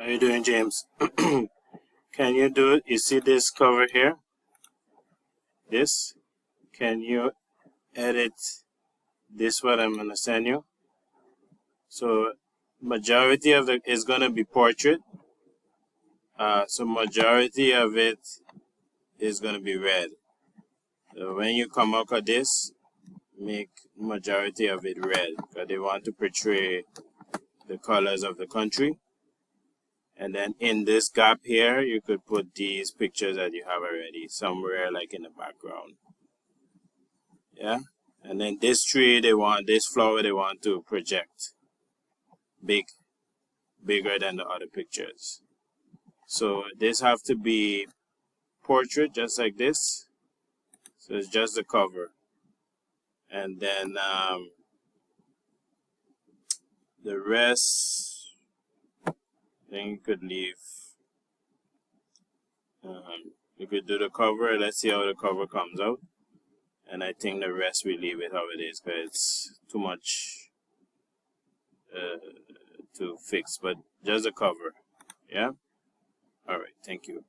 How you doing, James? Can you do it? You see this cover here? This? Can you edit this what I'm gonna send you? So majority of it is gonna be portrait. So majority of it is gonna be red. So when you come out of this, make majority of it red because they want to portray the colors of the country. And then in this gap here, you could put these pictures that you have already somewhere like in the background. Yeah. And then this tree, this flower, they want to project bigger than the other pictures. So this have to be portrait, just like this. So it's just the cover. And then the rest, then you could leave. You could do the cover. Let's see how the cover comes out. And I think the rest we leave it how it is because it's too much to fix. But just the cover. Yeah? All right. Thank you.